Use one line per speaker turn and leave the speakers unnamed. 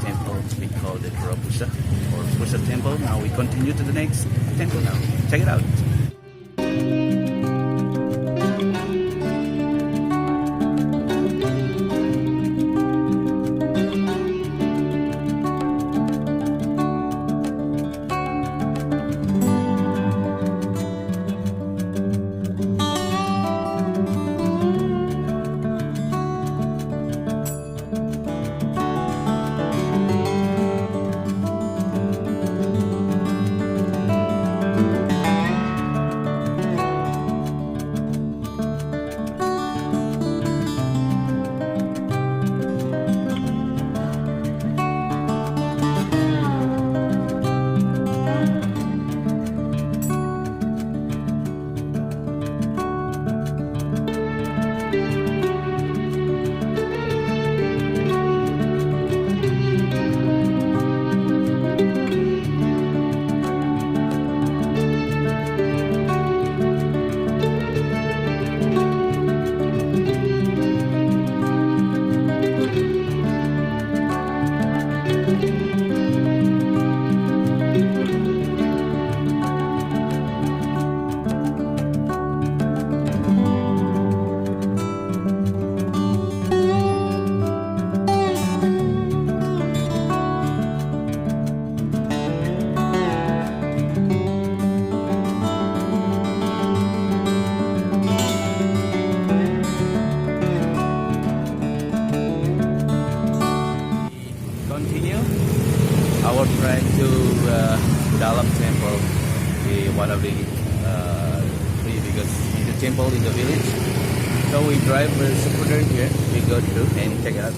temple we call the Purapusa or Pusa temple. Now we continue to the next temple now. Check it out. Our trek to Dalam Temple, one of the three biggest temple in the village. So we drive the scooter here. We go through and check it out.